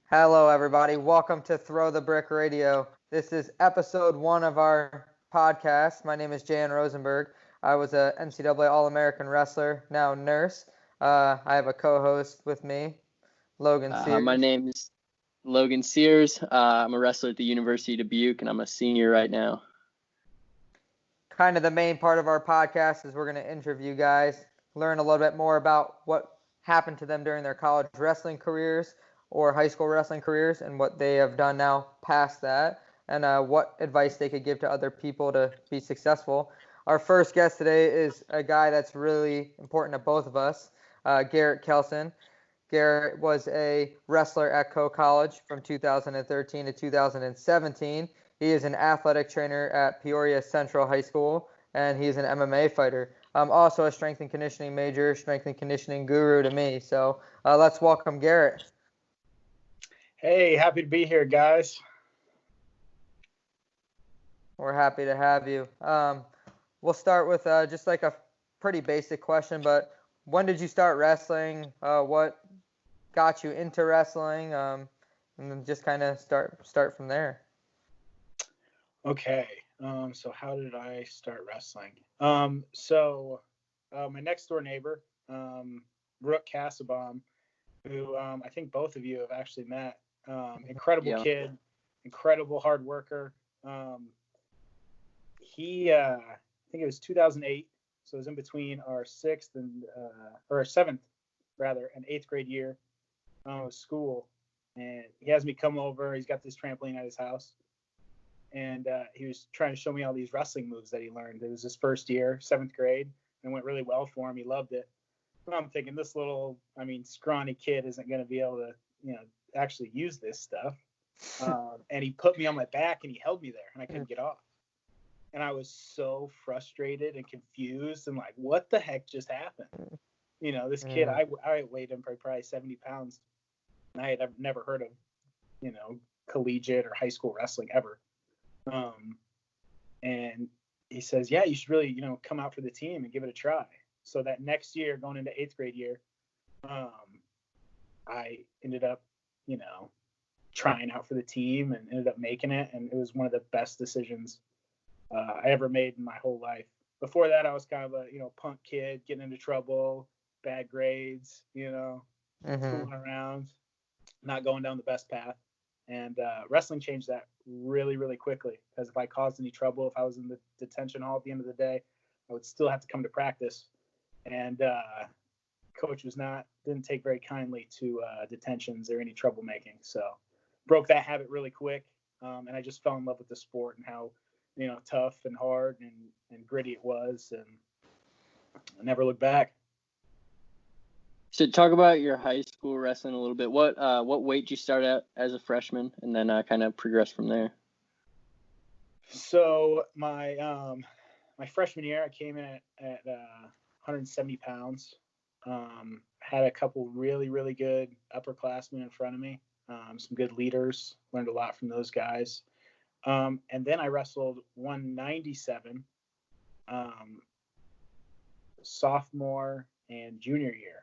Hello, everybody. Welcome to Throw the Brick Radio. This is episode 1 of our podcast. My name is Jan Rosenberg. I was a NCAA All-American wrestler, now nurse. I have a co-host with me, Logan My Sears. name is Logan Sears. I'm a wrestler at the University of Dubuque, and I'm a senior right now. Kind of the main part of our podcast is we're going to interview guys, learn a little bit more about what happened to them during their college wrestling careers or high school wrestling careers and what they have done now past that, and what advice they could give to other people to be successful. Our first guest today is a guy that's really important to both of us, Garrett Kelson. Garrett was a wrestler at Coe College from 2013 to 2017. He is an athletic trainer at Peoria Central High School, and he's an MMA fighter. Also a strength and conditioning major, strength and conditioning guru to me. So let's welcome Garrett. Hey, happy to be here, guys. We're happy to have you. We'll start with just like a pretty basic question, but when did you start wrestling? What got you into wrestling? And then just kind of start from there. Okay. So how did I start wrestling? My next door neighbor, Brooke Cassabaum, who I think both of you have actually met. Incredible kid, incredible hard worker. I think it was 2008. So it was in between our seventh and eighth grade year of school. And he has me come over. He's got this trampoline at his house. And he was trying to show me all these wrestling moves that he learned. It was his first year, seventh grade, and it went really well for him. He loved it. But I'm thinking this little, scrawny kid isn't going to be able to, actually use this stuff. And he put me on my back and he held me there and I couldn't get off. And I was so frustrated and confused and like, what the heck just happened? This kid, I weighed him probably 70 pounds. And I had never heard of, collegiate or high school wrestling ever. And he says, yeah, you should really, come out for the team and give it a try. So that next year, going into eighth grade year, I ended up, trying out for the team and ended up making it. And it was one of the best decisions I ever made in my whole life. Before that, I was kind of a, punk kid, getting into trouble, bad grades, fooling around, not going down the best path. And wrestling changed that really, really quickly. Because if I caused any trouble, if I was in the detention hall at the end of the day, I would still have to come to practice. And coach didn't take very kindly to detentions or any troublemaking. So broke that habit really quick. And I just fell in love with the sport and how, tough and hard and gritty it was. And I never looked back. So talk about your high school wrestling a little bit. What weight did you start at as a freshman and then kind of progress from there? So my freshman year, I came in at 170 pounds. Had a couple really, really good upperclassmen in front of me. Some good leaders. Learned a lot from those guys. And then I wrestled 197 sophomore and junior year.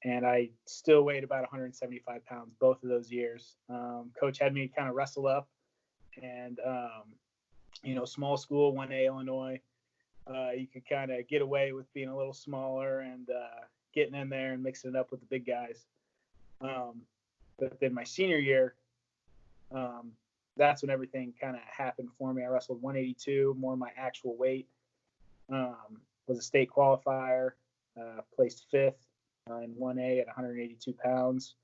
And I still weighed about 175 pounds both of those years. Coach had me kind of wrestle up and, small school, 1A Illinois, you could kind of get away with being a little smaller and getting in there and mixing it up with the big guys. But then my senior year, that's when everything kind of happened for me. I wrestled 182, more my actual weight, was a state qualifier, placed fifth in 1A at 182 pounds.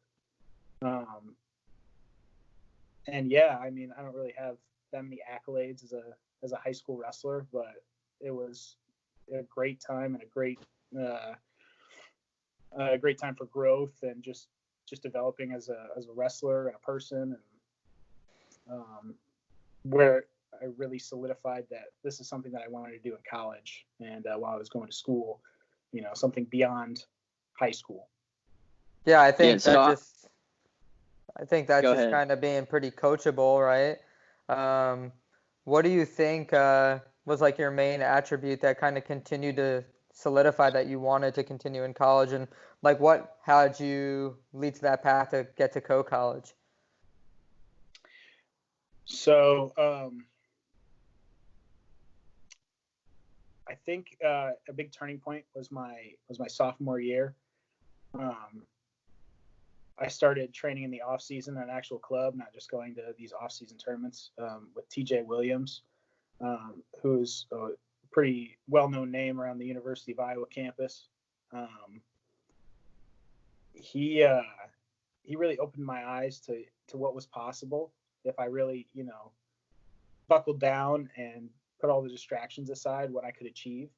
And yeah, I don't really have that many accolades as a high school wrestler, but it was a great time and a great time for growth and just developing as a wrestler and a person, and where I really solidified that this is something that I wanted to do in college and while I was going to school, something beyond high school. Yeah, I think that's just kind of being pretty coachable, right? What do you think was like your main attribute that kind of continued to solidified that you wanted to continue in college, and like how did you lead to that path to get to Coe College? So I think a big turning point was my sophomore year. I started training in the off season at an actual club, not just going to these off season tournaments with TJ Williams, who's a pretty well known name around the University of Iowa campus. He really opened my eyes to what was possible if I really, buckled down and put all the distractions aside, what I could achieve.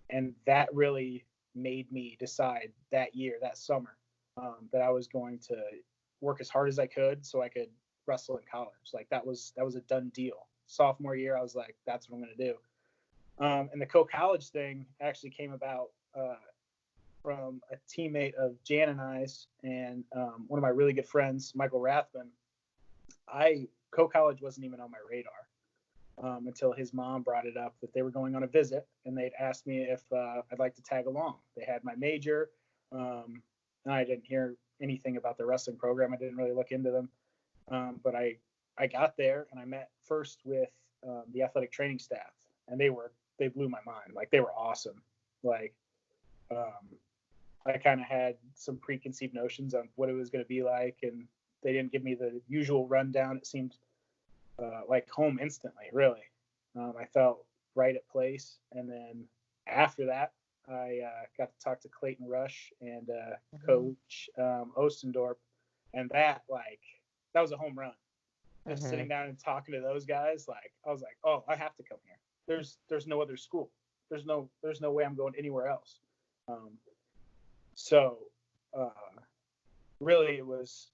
And that really made me decide that year, that summer, that I was going to work as hard as I could so I could wrestle in college. Like that was a done deal. Sophomore year, I was like, that's what I'm going to do. And the Coe College thing actually came about from a teammate of Jan and I's and one of my really good friends, Michael Rathman. Coe College wasn't even on my radar until his mom brought it up that they were going on a visit, and they'd asked me if I'd like to tag along. They had my major, and I didn't hear anything about the wrestling program. I didn't really look into them, but I got there and I met first with the athletic training staff, and they blew my mind. Like they were awesome. Like I kind of had some preconceived notions on what it was going to be like, and they didn't give me the usual rundown. It seemed like home instantly, really. I felt right at place. And then after that, I got to talk to Clayton Rush and Coach Ostendorp, and that was a home run. Just sitting down and talking to those guys, I was like, oh, I have to come here. There's no other school. There's no way I'm going anywhere else. So really it was,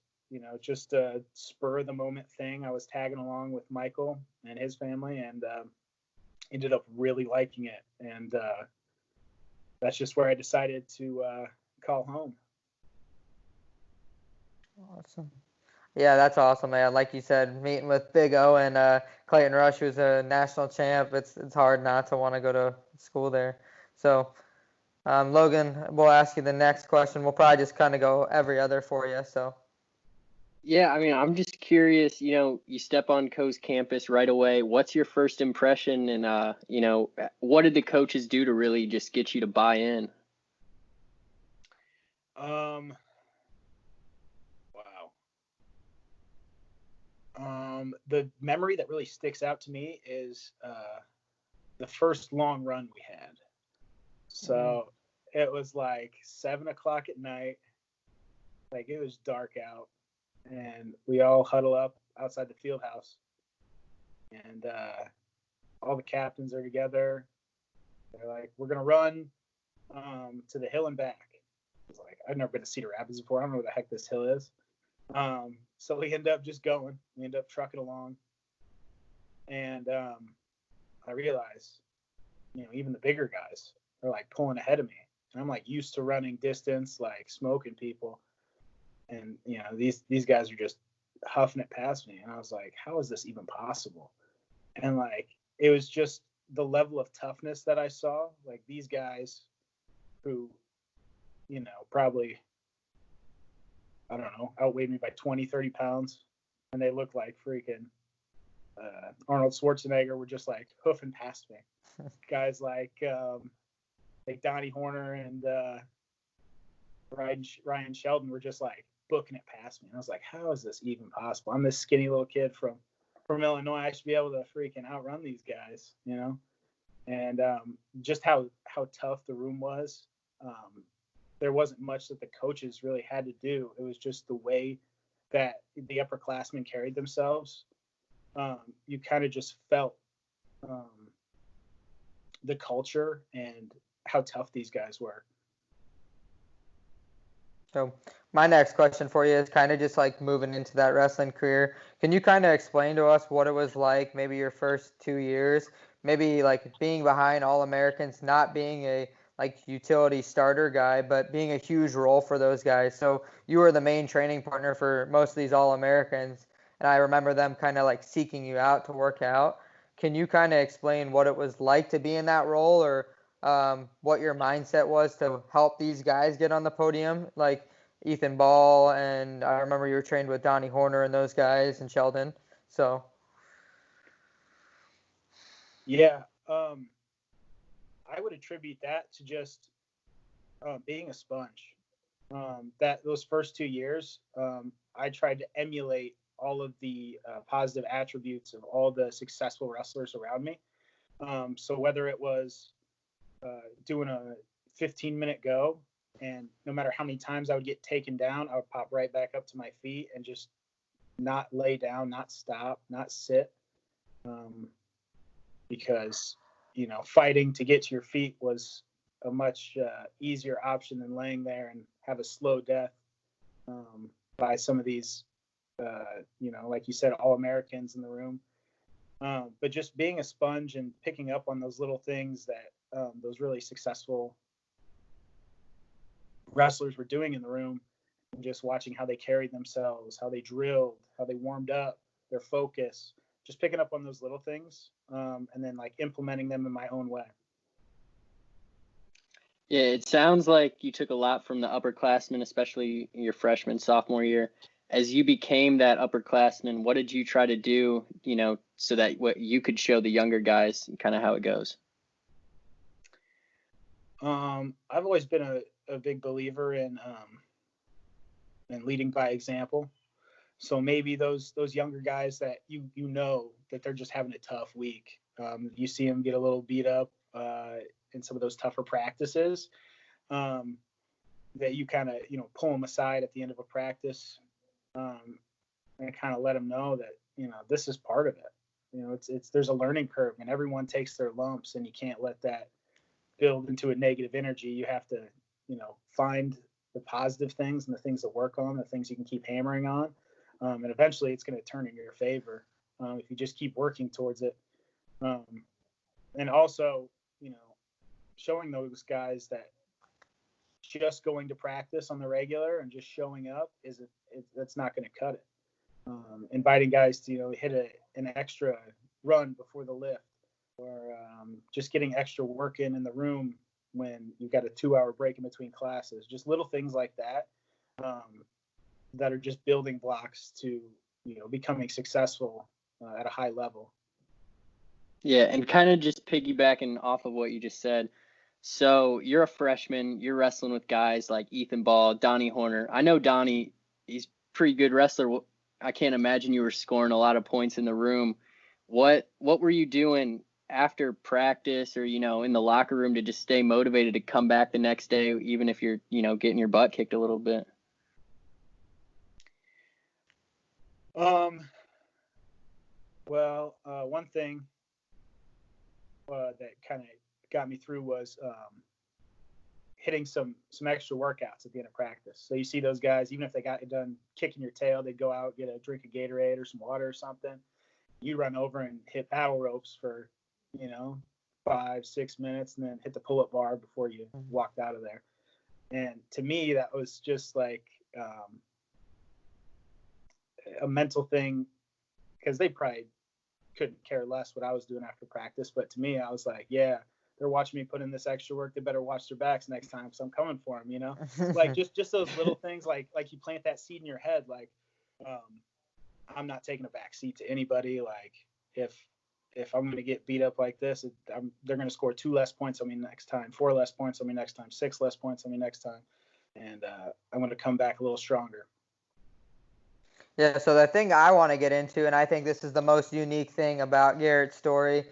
just a spur of the moment thing. I was tagging along with Michael and his family, and ended up really liking it. And that's just where I decided to call home. Awesome. Yeah, that's awesome, man. Like you said, meeting with Big O and Clayton Rush, who's a national champ, it's hard not to want to go to school there. So, Logan, we'll ask you the next question. We'll probably just kind of go every other for you. So. Yeah, I mean, I'm just curious, you step on Coe's campus right away. What's your first impression? And, what did the coaches do to really just get you to buy in? Wow. The memory that really sticks out to me is the first long run we had. So it was like 7:00 at night. Like it was dark out. And we all huddle up outside the field house, and all the captains are together. They're like, we're going to run to the hill and back. I was like, I've never been to Cedar Rapids before. I don't know where the heck this hill is. So we end up just going. We end up trucking along. And I realized, even the bigger guys are like pulling ahead of me. And I'm like used to running distance, like smoking people. And, these guys are just huffing it past me. And I was like, how is this even possible? And it was just the level of toughness that I saw. Like these guys who, probably, I don't know, outweighed me by 20, 30 pounds. And they looked like freaking Arnold Schwarzenegger were just like hoofing past me. Guys like Donnie Horner and Ryan Sheldon were just like booking it past me. And I was like, how is this even possible? I'm this skinny little kid from Illinois. I should be able to freaking outrun these guys, And just how tough the room was. There wasn't much that the coaches really had to do. It was just the way that the upperclassmen carried themselves. You kind of just felt the culture and how tough these guys were. So my next question for you is kind of just like moving into that wrestling career. Can you kind of explain to us what it was like, maybe your first 2 years, maybe like being behind All-Americans, not being a like utility starter guy, but being a huge role for those guys. So you were the main training partner for most of these All-Americans, and I remember them kind of like seeking you out to work out. Can you kind of explain what it was like to be in that role, or what your mindset was to help these guys get on the podium, like Ethan Ball, and I remember you were trained with Donnie Horner and those guys and Sheldon. So Yeah, I would attribute that to just being a sponge. That those first 2 years, I tried to emulate all of the positive attributes of all the successful wrestlers around me. So whether it was doing a 15-minute go, and no matter how many times I would get taken down, I would pop right back up to my feet and just not lay down, not stop, not sit, because fighting to get to your feet was a much easier option than laying there and have a slow death by some of these, like you said, all Americans in the room. But just being a sponge and picking up on those little things that those really successful wrestlers were doing in the room, and just watching how they carried themselves, how they drilled, how they warmed up, their focus, just picking up on those little things, and then like implementing them in my own way. Yeah, it sounds like you took a lot from the upperclassmen, especially your freshman, sophomore year. As you became that upperclassman, what did you try to do, so that what you could show the younger guys kind of how it goes? I've always been a big believer in leading by example. So maybe those younger guys that that they're just having a tough week. You see them get a little beat up in some of those tougher practices. That you kind of pull them aside at the end of a practice, and kind of let them know that this is part of it. It's there's a learning curve, and everyone takes their lumps, and you can't let that build into a negative energy. You have to find the positive things and the things to work on, the things you can keep hammering on, and eventually it's going to turn in your favor if you just keep working towards it. And also, showing those guys that just going to practice on the regular and just showing up that's not going to cut it. Inviting guys to hit an extra run before the lift, or just getting extra work in the room when you've got a 2-hour break in between classes. Just little things like that that are just building blocks to becoming successful at a high level. Yeah, and kind of just piggybacking off of what you just said. So you're a freshman, you're wrestling with guys like Ethan Ball, Donnie Horner. I know Donnie, he's a pretty good wrestler. I can't imagine you were scoring a lot of points in the room. What were you doing after practice or, in the locker room to just stay motivated to come back the next day, even if you're, getting your butt kicked a little bit? Well, one thing that kind of got me through was hitting some extra workouts at the end of practice. So you see those guys, even if they got done kicking your tail, they'd go out, get a drink of Gatorade or some water or something. You run over and hit paddle ropes for 5-6 minutes, and then hit the pull-up bar before you walked out of there. And to me, that was just like a mental thing, because they probably couldn't care less what I was doing after practice. But to me, I was like, yeah, they're watching me put in this extra work. They better watch their backs next time, because I'm coming for them, Like just those little things, like you plant that seed in your head, like I'm not taking a back seat to anybody. Like if I'm going to get beat up like this, they're going to score 2 less points on me next time, 4 less points on me next time, 6 less points on me next time. And I'm going to come back a little stronger. Yeah, so the thing I want to get into, and I think this is the most unique thing about Garrett's story.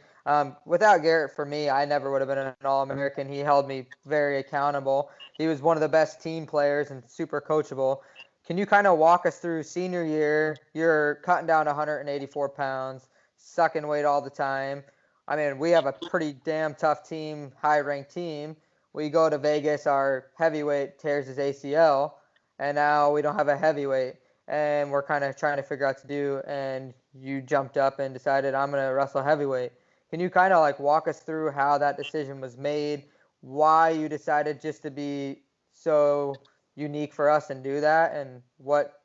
Without Garrett, for me, I never would have been an All-American. He held me very accountable. He was one of the best team players and super coachable. Can you kind of walk us through senior year? You're cutting down 184 pounds, sucking weight all the time. I mean, we have a pretty damn tough team, high-ranked team. We go to Vegas, our heavyweight tears his ACL, and now we don't have a heavyweight. And we're kind of trying to figure out what to do, and you jumped up and decided, I'm going to wrestle heavyweight. Can you kind of like walk us through how that decision was made, why you decided just to be so unique for us and do that, and what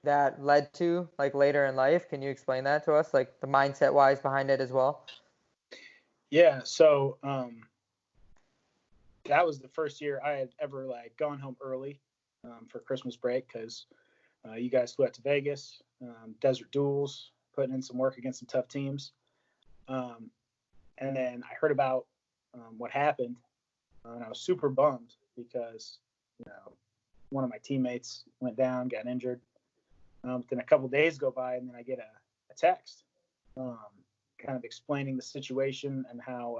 that led to like later in life? Can you explain that to us, like the mindset wise behind it as well? Yeah, so that was the first year I had ever like gone home early for Christmas break because you guys flew out to Vegas, Desert Duels, putting in some work against some tough teams. And then I heard about what happened, and I was super bummed because, one of my teammates went down, got injured. Then a couple days go by, and then I get a text kind of explaining the situation and how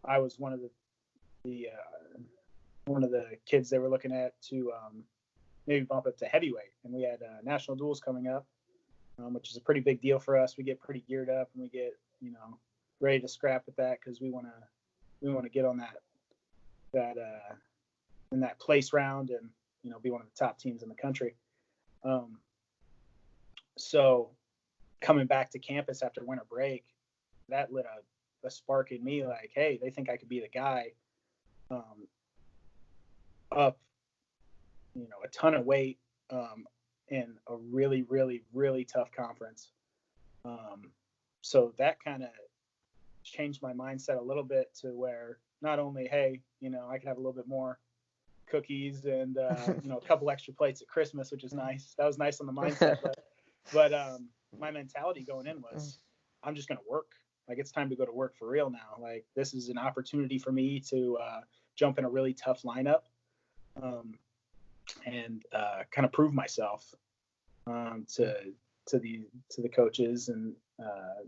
I was one of the kids they were looking at to maybe bump up to heavyweight. And we had national duels coming up, which is a pretty big deal for us. We get pretty geared up and we get, ready to scrap with that because we want to get on that in that place round and, be one of the top teams in the country. So coming back to campus after winter break, that lit a spark in me like, hey, they think I could be the guy up, a ton of weight in a really, really, really tough conference. So that kind of changed my mindset a little bit to where not only, hey, I can have a little bit more cookies and, a couple extra plates at Christmas, which is nice. That was nice on the mindset. But my mentality going in was, I'm just going to work. Like, it's time to go to work for real now. Like, this is an opportunity for me to jump in a really tough lineup and kind of prove myself to the coaches and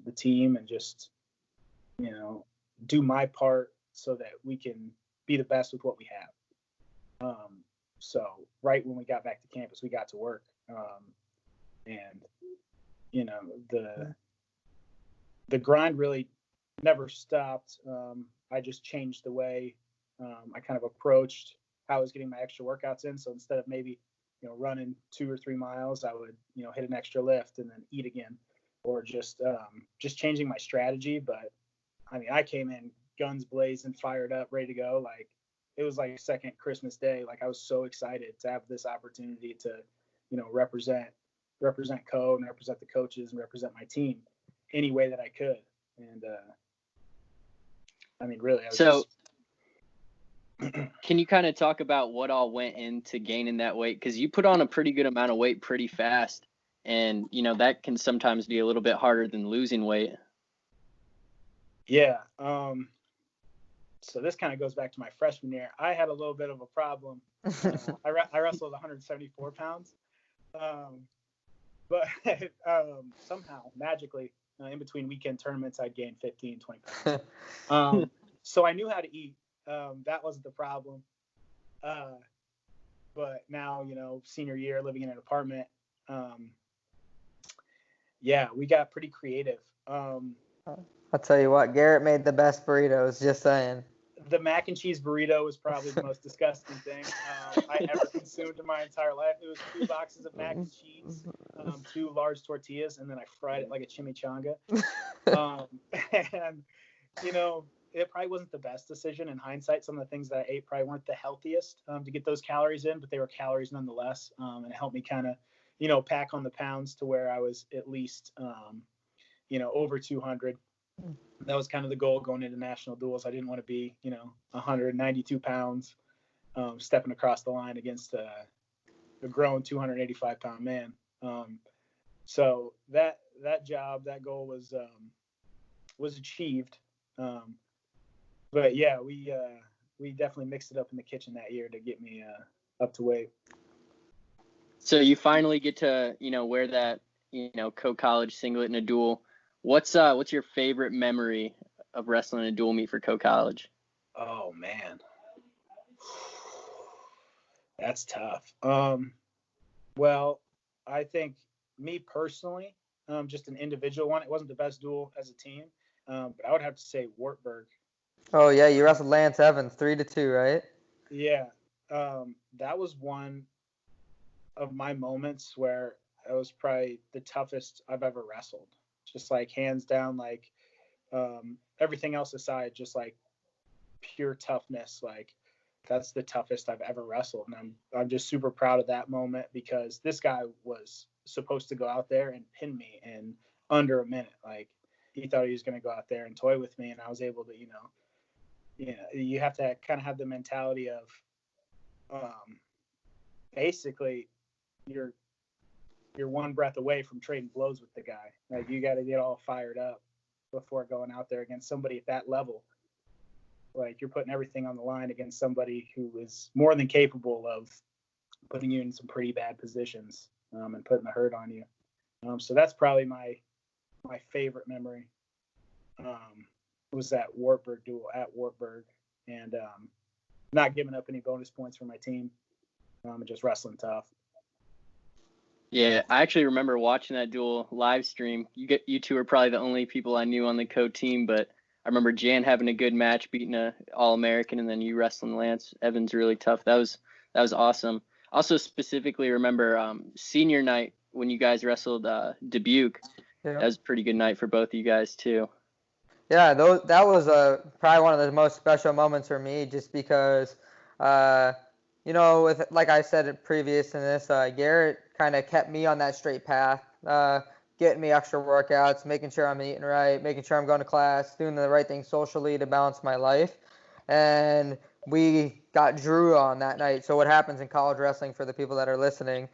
the team, and just, do my part so that we can be the best with what we have. So right when we got back to campus, we got to work. And, the grind really never stopped. I just changed the way I kind of approached how I was getting my extra workouts in. So instead of maybe, running 2 or 3 miles, I would, hit an extra lift and then eat again, or just changing my strategy. But I mean, I came in guns blazing, fired up, ready to go. Like, it was like second Christmas Day. Like, I was so excited to have this opportunity to, represent Coe and represent the coaches and represent my team any way that I could. And I mean, really, I was so can you kind of talk about what all went into gaining that weight? Because you put on a pretty good amount of weight pretty fast, and that can sometimes be a little bit harder than losing weight. Yeah. So this kind of goes back to my freshman year. I had a little bit of a problem. I wrestled 174 pounds. But somehow, magically, in between weekend tournaments, I'd gain 15, 20 pounds. So I knew how to eat. That wasn't the problem. But now, senior year, living in an apartment, we got pretty creative. I'll tell you what, Garrett made the best burritos, just saying. The mac and cheese burrito was probably the most disgusting thing I ever consumed in my entire life. It was 2 boxes of mac and cheese, 2 large tortillas, and then I fried it like a chimichanga. And, it probably wasn't the best decision in hindsight. Some of the things that I ate probably weren't the healthiest to get those calories in, but they were calories nonetheless. And it helped me kind of, pack on the pounds to where I was at least, over 200. That was kind of the goal going into national duels. I didn't want to be, 192 pounds, stepping across the line against a grown 285-pound man. So that goal was achieved. But yeah, we definitely mixed it up in the kitchen that year to get me up to weight. So you finally get to, wear that, Coe College singlet in a duel. What's your favorite memory of wrestling a dual meet for Coe College? Oh man, that's tough. Well, I think me personally, just an individual one. It wasn't the best duel as a team, but I would have to say Wartburg. Oh yeah, you wrestled Lance Evans 3-2, right? Yeah, that was one of my moments where it was probably the toughest I've ever wrestled. Just like hands down, like everything else aside, just like pure toughness. Like that's the toughest I've ever wrestled, and I'm just super proud of that moment because this guy was supposed to go out there and pin me in under a minute. Like he thought he was going to go out there and toy with me, and I was able to, you have to kind of have the mentality of basically you're one breath away from trading blows with the guy. Like, you got to get all fired up before going out there against somebody at that level. Like, you're putting everything on the line against somebody who is more than capable of putting you in some pretty bad positions and putting the hurt on you. So that's probably my favorite memory. Was that Wartburg duel at Wartburg, and not giving up any bonus points for my team, and just wrestling tough. Yeah, I actually remember watching that duel live stream. You two are probably the only people I knew on the Coe team, but I remember Jan having a good match, beating a All-American, and then you wrestling Lance Evans really tough. That was awesome. Also specifically remember senior night when you guys wrestled Dubuque. Yeah. That was a pretty good night for both of you guys too. Yeah, that was probably one of the most special moments for me, just because, with, like I said previous in this, Garrett kind of kept me on that straight path, getting me extra workouts, making sure I'm eating right, making sure I'm going to class, doing the right thing socially to balance my life. And we got Drew on that night. So what happens in college wrestling, for the people that are listening,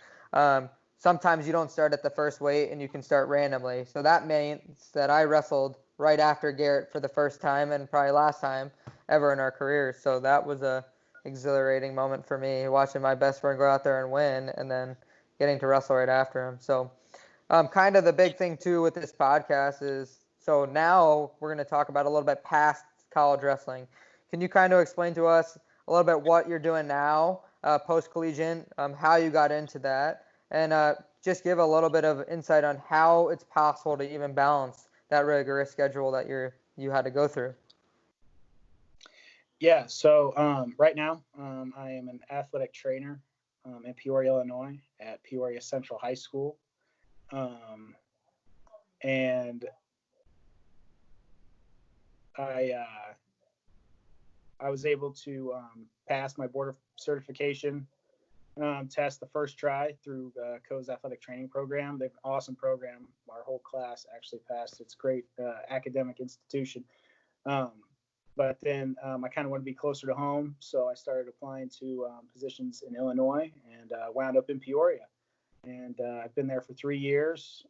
sometimes you don't start at the first weight and you can start randomly. So that means that I wrestled right after Garrett for the first time and probably last time ever in our careers. So that was a exhilarating moment for me, watching my best friend go out there and win and then getting to wrestle right after him. So kind of the big thing too with this podcast is, so now we're going to talk about a little bit past college wrestling. Can you kind of explain to us a little bit what you're doing now, post-collegiate, how you got into that, and just give a little bit of insight on how it's possible to even balance that rigorous schedule that you had to go through? Yeah, so right now I am an athletic trainer in Peoria, Illinois, at Peoria Central High School, and I was able to pass my board certification test the first try through Coe's athletic training program. They have an awesome program. Our whole class actually passed. It's a great academic institution. But then I kind of want to be closer to home, so I started applying to positions in Illinois and wound up in Peoria. And I've been there for 3 years.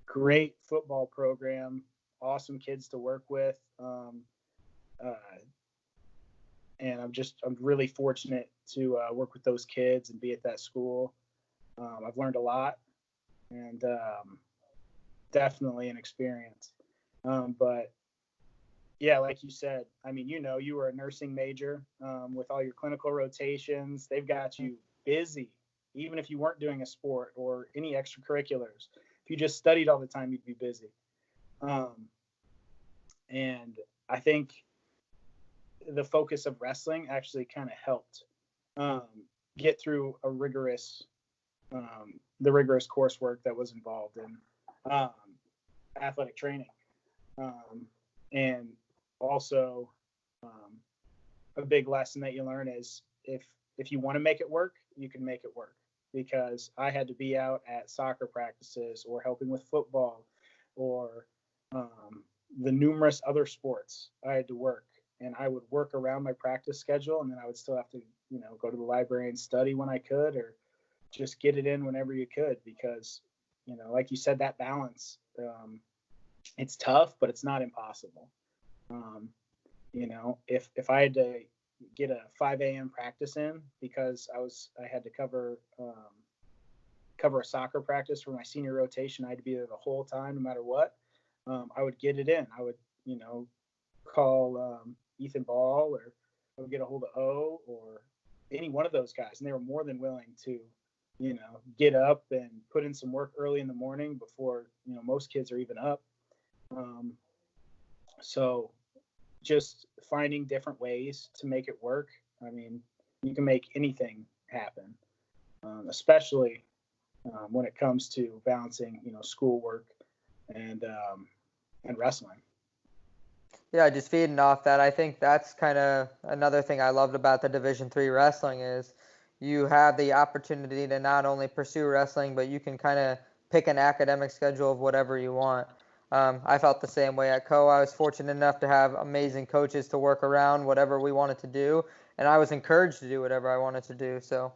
Great football program, awesome kids to work with. And I'm really fortunate to work with those kids and be at that school. I've learned a lot, and definitely an experience. But yeah, like you said, I mean, you were a nursing major with all your clinical rotations. They've got you busy, even if you weren't doing a sport or any extracurriculars. If you just studied all the time, you'd be busy. And I think the focus of wrestling actually kind of helped get through the rigorous coursework that was involved in athletic training. And also a big lesson that you learn is if you want to make it work, you can make it work. Because I had to be out at soccer practices or helping with football or the numerous other sports I had to work. And I would work around my practice schedule, and then I would still have to, go to the library and study when I could, or just get it in whenever you could, because, like you said, that balance, it's tough, but it's not impossible. If I had to get a 5 a.m. practice in because I had to cover a soccer practice for my senior rotation, I had to be there the whole time, no matter what. I would get it in. I would, call Ethan Ball, or I would get a hold of O, or any one of those guys, and they were more than willing to, get up and put in some work early in the morning before, most kids are even up. So just finding different ways to make it work. I mean, you can make anything happen, especially when it comes to balancing, schoolwork and wrestling. Yeah, just feeding off that, I think that's kind of another thing I loved about the Division III wrestling is you have the opportunity to not only pursue wrestling, but you can kind of pick an academic schedule of whatever you want. I felt the same way at Coe. I was fortunate enough to have amazing coaches to work around whatever we wanted to do, and I was encouraged to do whatever I wanted to do. So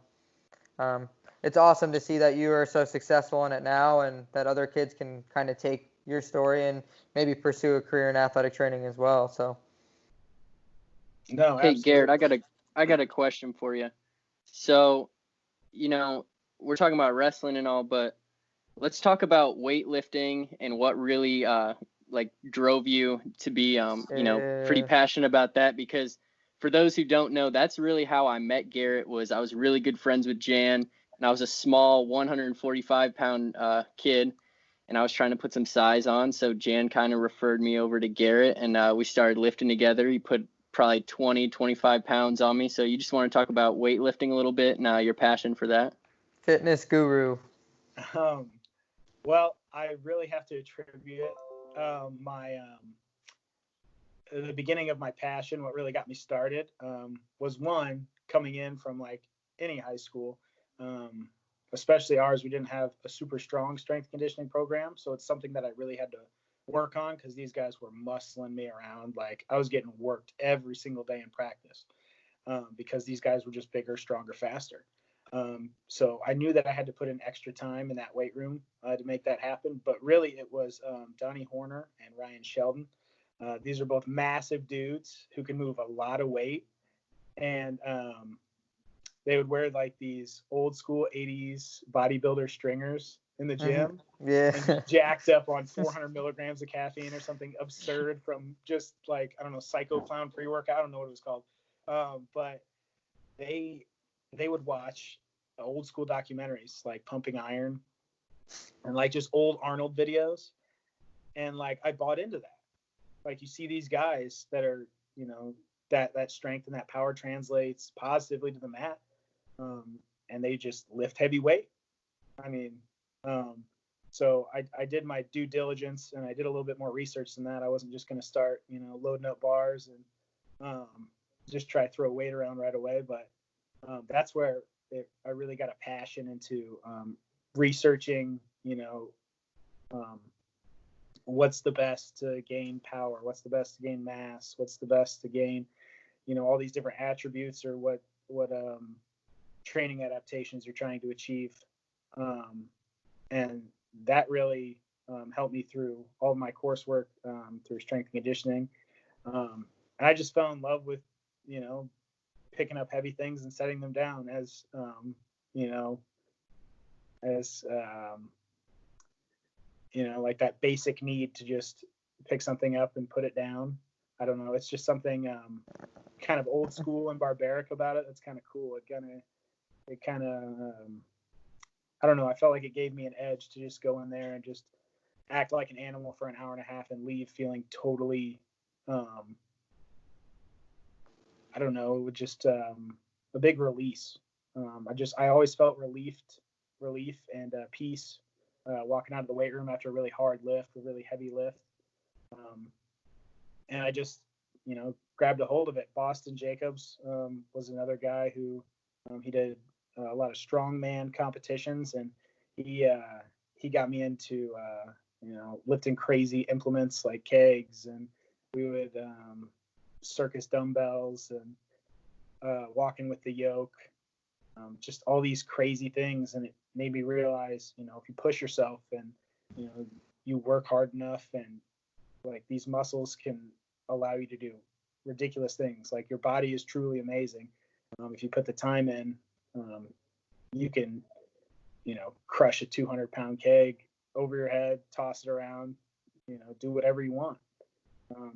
it's awesome to see that you are so successful in it now, and that other kids can kind of take your story and maybe pursue a career in athletic training as well. So. No, Hey, Garrett, absolutely. I got a question for you. So, we're talking about wrestling and all, but let's talk about weightlifting and what really drove you to be pretty passionate about that, because for those who don't know, that's really how I met Garrett. I was really good friends with Jan, and I was a small 145-pound kid, and I was trying to put some size on. So Jan kind of referred me over to Garrett, and we started lifting together. He put probably 20, 25 pounds on me. So you just want to talk about weightlifting a little bit and your passion for that? Fitness guru. Well, I really have to attribute the beginning of my passion. What really got me started was one, coming in from like any high school, especially ours. We didn't have a super strong strength conditioning program, so it's something that I really had to work on, because these guys were muscling me around. Like, I was getting worked every single day in practice because these guys were just bigger, stronger, faster. So I knew that I had to put in extra time in that weight room to make that happen. But really, it was Donnie Horner and Ryan Sheldon. These are both massive dudes who can move a lot of weight. And they would wear like these old school 80s bodybuilder stringers in the gym. Yeah. And jacked up on 400 milligrams of caffeine or something absurd from just like, I don't know, Psycho Clown pre-workout. I don't know what it was called. But they would watch old school documentaries like Pumping Iron and like just old Arnold videos. And like, I bought into that. Like, you see these guys that are, that strength and that power translates positively to the mat. And they just lift heavy weight. I mean, so I did my due diligence, and I did a little bit more research than that. I wasn't just going to start, loading up bars and just try to throw weight around right away. But that's where I really got a passion into researching, what's the best to gain power, what's the best to gain mass, what's the best to gain, all these different attributes, or what training adaptations you're trying to achieve. And that really helped me through all of my coursework through strength and conditioning. And I just fell in love with, picking up heavy things and setting them down as like that basic need to just pick something up and put it down. I don't know. It's just something kind of old school and barbaric about it. That's kind of cool. It kind of, I don't know. I felt like it gave me an edge to just go in there and just act like an animal for an hour and a half and leave feeling totally, I don't know, just a big release. I always felt relief and peace walking out of the weight room after a really hard lift, a really heavy lift. And I just, grabbed a hold of it. Boston Jacobs was another guy who he did a lot of strongman competitions, and he got me into lifting crazy implements like kegs, and we would circus dumbbells and walking with the yoke, just all these crazy things. And it made me realize, if you push yourself and you work hard enough, and like, these muscles can allow you to do ridiculous things. Like, your body is truly amazing. If you put the time in, you can, crush a 200-pound keg over your head, toss it around, do whatever you want.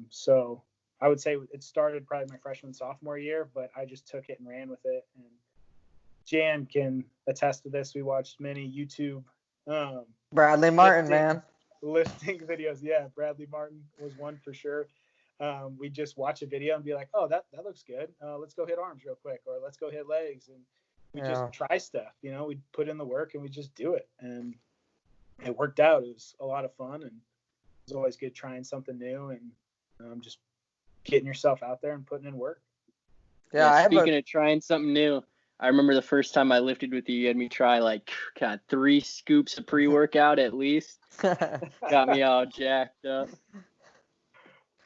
So I would say it started probably my freshman, sophomore year, but I just took it and ran with it. And Jan can attest to this. We watched many YouTube Bradley Martin, lifting videos. Yeah, Bradley Martin was one for sure. We just watch a video and be like, oh, that looks good. Let's go hit arms real quick, or let's go hit legs. And we just try stuff, we put in the work and we just do it. And it worked out. It was a lot of fun, and it's always good trying something new and just getting yourself out there and putting in work. Yeah, speaking of trying something new, I remember the first time I lifted with you had me try like, God, 3 scoops of pre-workout at least. Got me all jacked up.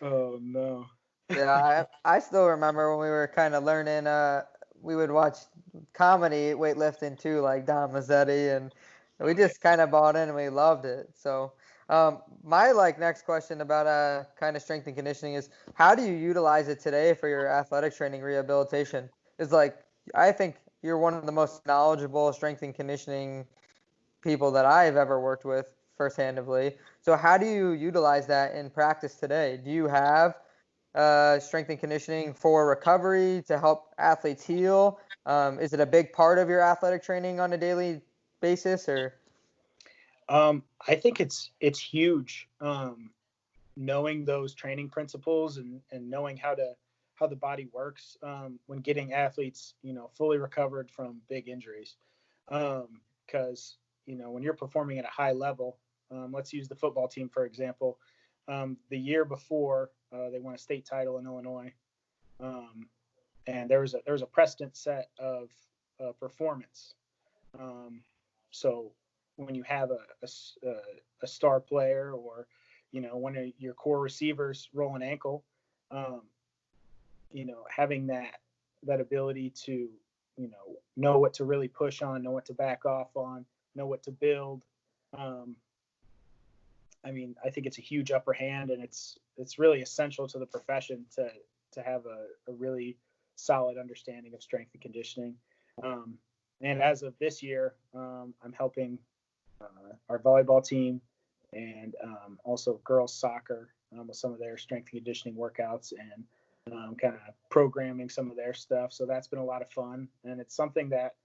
Oh no. Yeah, I still remember when we were kind of learning. We would watch comedy weightlifting too, like Don Mazzetti, and we just kind of bought in and we loved it. So, my next question about kind of strength and conditioning is, how do you utilize it today for your athletic training rehabilitation? Is I think you're one of the most knowledgeable strength and conditioning people that I've ever worked with firsthandedly. So how do you utilize that in practice today? Do you have strength and conditioning for recovery to help athletes heal? Is it a big part of your athletic training on a daily basis, or? I think it's huge. Knowing those training principles and knowing how the body works when getting athletes, fully recovered from big injuries. Because when you're performing at a high level, let's use the football team for example. The year before they won a state title in Illinois, and there was a precedent set of performance. So when you have a star player, or one of your core receivers roll an ankle, having that ability to know what to really push on, know what to back off on, know what to build. I think it's a huge upper hand, and it's really essential to the profession to have a really solid understanding of strength and conditioning. And as of this year, I'm helping our volleyball team and also girls soccer with some of their strength and conditioning workouts, and kind of programming some of their stuff. So that's been a lot of fun, and it's something that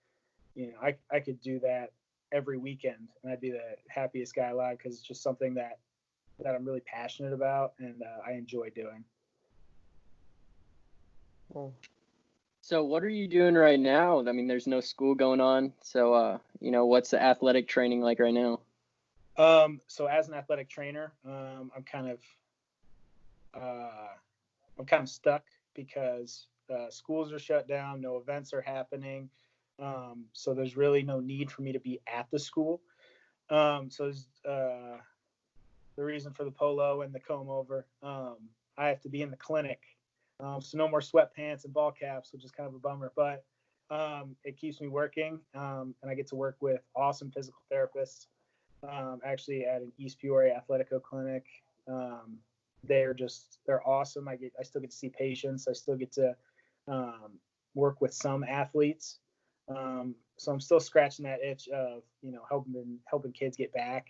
I could do that every weekend, and I'd be the happiest guy alive, because it's just something that I'm really passionate about, and I enjoy doing. Cool. So what are you doing right now? I mean, there's no school going on. So, what's the athletic training like right now? So as an athletic trainer, I'm kind of stuck because schools are shut down, no events are happening. So there's really no need for me to be at the school. So the reason for the polo and the comb over, I have to be in the clinic. So no more sweatpants and ball caps, which is kind of a bummer, but it keeps me working, and I get to work with awesome physical therapists. Actually at an East Peoria Athletico clinic. They're awesome. I still get to see patients. I still get to work with some athletes. So I'm still scratching that itch of helping kids get back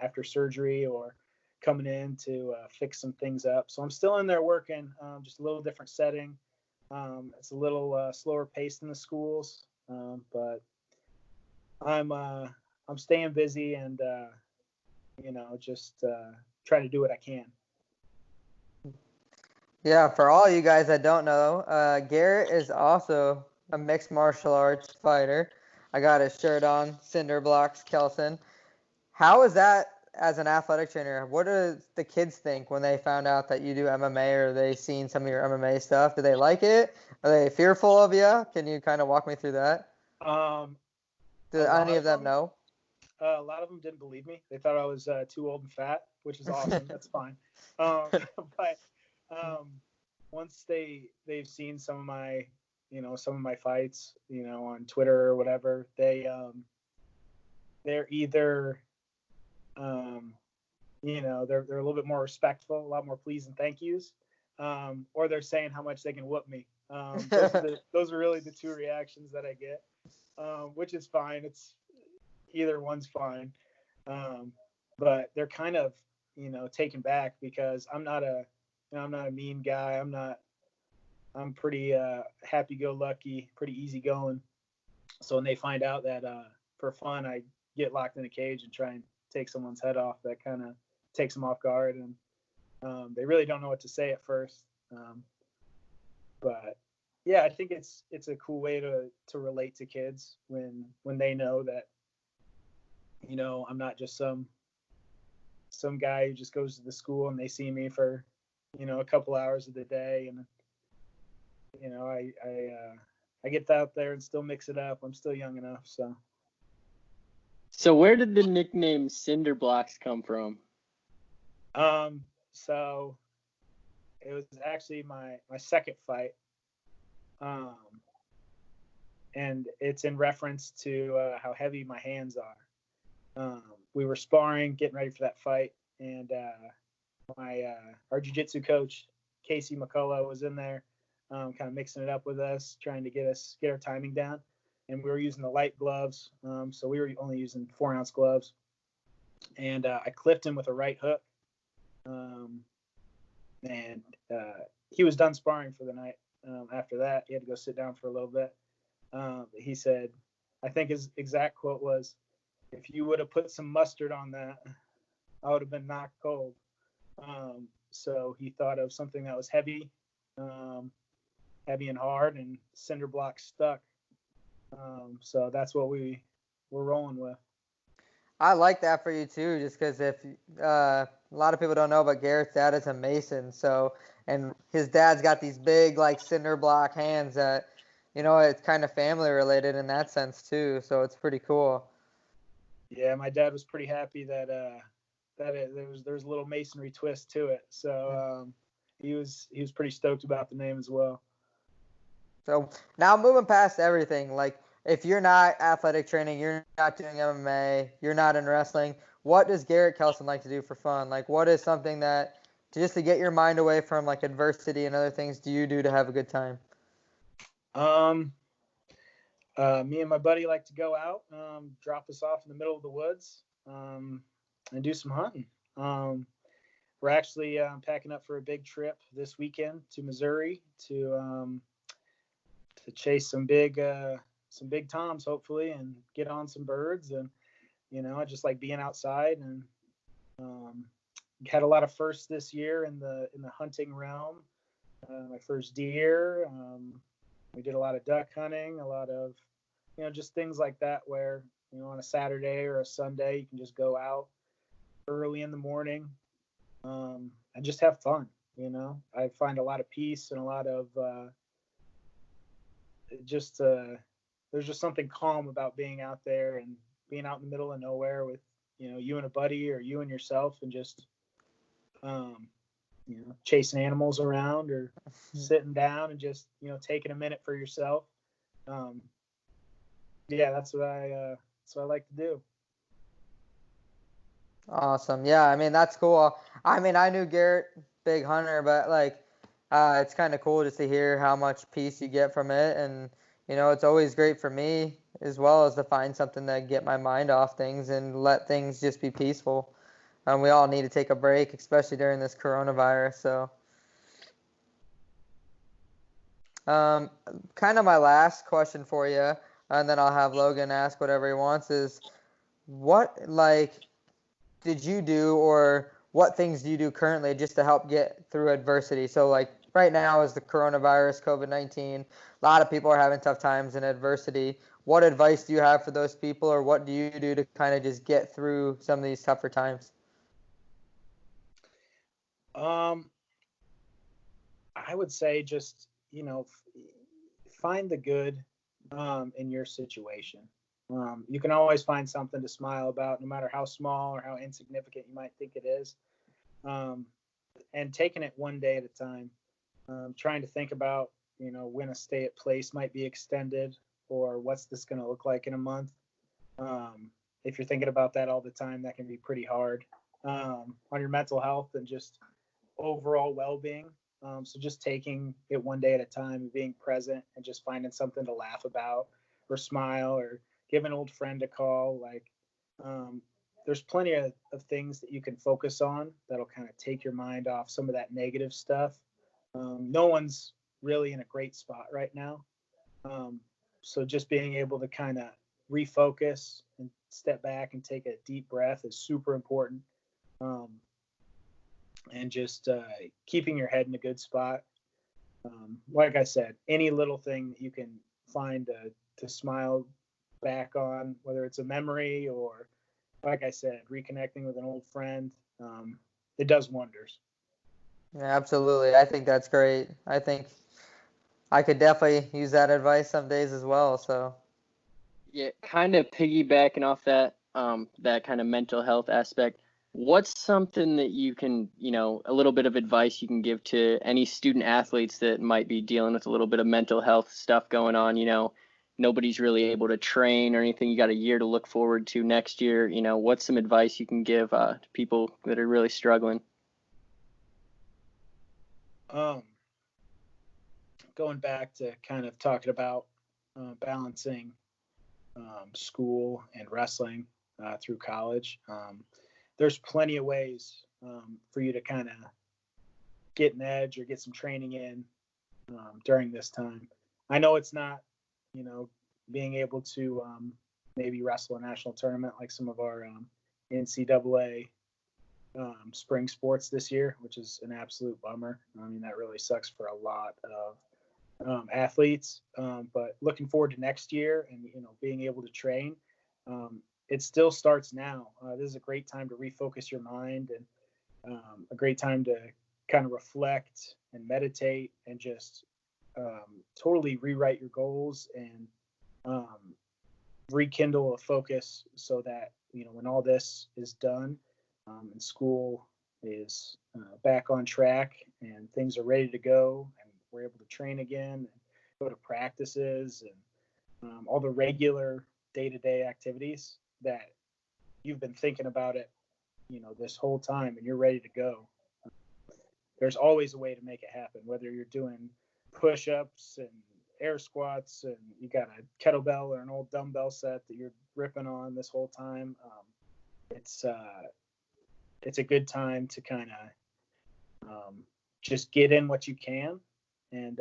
after surgery, or coming in to fix some things up. So I'm still in there working, just a little different setting. It's a little slower paced in the schools, but I'm staying busy, and just trying to do what I can. Yeah, for all you guys that don't know, Garrett is also a mixed martial arts fighter. I got his shirt on, Cinder Blocks Kelson. How is that as an athletic trainer? What do the kids think when they found out that you do MMA, or they seen some of your MMA stuff? Do they like it? Are they fearful of you? Can you kind of walk me through that? Do any of them know? A lot of them didn't believe me. They thought I was too old and fat, which is awesome. That's fine. But once they've seen some of my fights, on Twitter or whatever, they're either they're a little bit more respectful, a lot more please and thank yous, or they're saying how much they can whoop me. Those are really the two reactions that I get, which is fine. It's either one's fine. But they're kind of, taken back, because I'm not a mean guy. I'm pretty happy-go-lucky, pretty easygoing. So when they find out that for fun I get locked in a cage and try and take someone's head off, that kind of takes them off guard, and they really don't know what to say at first. But yeah, I think it's a cool way to relate to kids when they know that, I'm not just some guy who just goes to the school and they see me for, a couple hours of the day, and I I get out there and still mix it up. I'm still young enough, so. So where did the nickname Cinder Blocks come from? So it was actually my second fight. And it's in reference to how heavy my hands are. We were sparring, getting ready for that fight, and our jiu-jitsu coach, Casey McCullough, was in there, kind of mixing it up with us, trying to get our timing down. And we were using the light gloves, so we were only using 4-ounce gloves. And I clipped him with a right hook, and he was done sparring for the night. After that, he had to go sit down for a little bit. He said, I think his exact quote was, "If you would have put some mustard on that, I would have been knocked cold." So he thought of something that was heavy and hard, and cinder block stuck. So that's what we're rolling with. I like that for you too, just because if a lot of people don't know, but Garrett's dad is a mason, and his dad's got these big like cinder block hands that, it's kind of family related in that sense too. So it's pretty cool. Yeah, my dad was pretty happy that there was a little masonry twist to it. So he was pretty stoked about the name as well. So now moving past everything, like if you're not athletic training, you're not doing MMA, you're not in wrestling, what does Garrett Kelson like to do for fun? Like what is something that just to get your mind away from like adversity and other things do you do to have a good time? Me and my buddy like to go out, drop us off in the middle of the woods, and do some hunting. We're actually packing up for a big trip this weekend to Missouri to chase some big toms, hopefully, and get on some birds. And I just like being outside, and had a lot of firsts this year in the hunting realm. My first deer. We did a lot of duck hunting, a lot of just things like that where on a Saturday or a Sunday you can just go out early in the morning and just have fun. I find a lot of peace and a lot of there's just something calm about being out there and being out in the middle of nowhere with you and a buddy or you and yourself, and just chasing animals around or sitting down and just taking a minute for yourself. Yeah, that's what I like to do. Awesome. Yeah, I mean that's cool. I mean I knew Garrett, big hunter, but like it's kind of cool just to hear how much peace you get from it. And it's always great for me as well as to find something that get my mind off things and let things just be peaceful. We all need to take a break, especially during this coronavirus. So kind of my last question for you, and then I'll have Logan ask whatever he wants, is what did you do, or what things do you do currently just to help get through adversity? So like right now is the coronavirus, COVID-19. A lot of people are having tough times in adversity. What advice do you have for those people, or what do you do to kind of just get through some of these tougher times? I would say just, find the good in your situation. You can always find something to smile about, no matter how small or how insignificant you might think it is. And taking it one day at a time, trying to think about, when a stay at place might be extended, or what's this going to look like in a month. If you're thinking about that all the time, that can be pretty hard on your mental health and just overall well-being. So just taking it one day at a time and being present and just finding something to laugh about or smile or give an old friend a call. Like there's plenty of things that you can focus on that'll kind of take your mind off some of that negative stuff. No one's really in a great spot right now. So just being able to kind of refocus and step back and take a deep breath is super important. And just keeping your head in a good spot. Like I said, any little thing that you can find to smile back on, whether it's a memory or, like I said, reconnecting with an old friend, it does wonders. Yeah, absolutely. I think that's great. I think I could definitely use that advice some days as well. So Yeah, kind of piggybacking off that that kind of mental health aspect. What's something that you can, a little bit of advice you can give to any student athletes that might be dealing with a little bit of mental health stuff going on? Nobody's really able to train or anything. You got a year to look forward to next year. What's some advice you can give to people that are really struggling? Going back to kind of talking about balancing school and wrestling through college. There's plenty of ways for you to kind of get an edge or get some training in during this time. I know it's not, being able to maybe wrestle a national tournament like some of our NCAA spring sports this year, which is an absolute bummer. I mean, that really sucks for a lot of athletes. But looking forward to next year and, being able to train. It still starts now. This is a great time to refocus your mind and a great time to kind of reflect and meditate and just totally rewrite your goals and rekindle a focus so that, when all this is done and school is back on track and things are ready to go and we're able to train again and go to practices and all the regular day-to-day activities that you've been thinking about it, this whole time and you're ready to go. There's always a way to make it happen, whether you're doing push-ups and air squats and you got a kettlebell or an old dumbbell set that you're ripping on this whole time. It's a good time to kind of just get in what you can and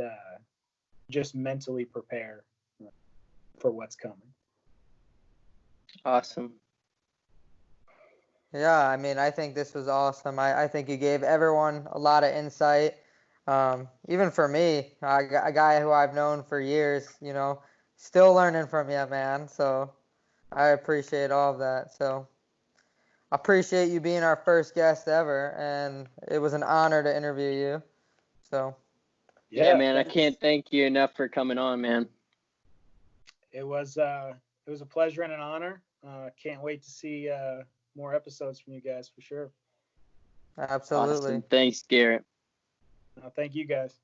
just mentally prepare for what's coming. Awesome. yeah, I mean, I think this was awesome. I think you gave everyone a lot of insight. Even for me, a guy who I've known for years, still learning from you, man. So I appreciate all of that. So I appreciate you being our first guest ever, and it was an honor to interview you. So yeah man, thanks. I can't thank you enough for coming on, man. It was a pleasure and an honor. Can't wait to see more episodes from you guys for sure. Absolutely. Awesome. Thanks, Garrett. Thank you guys.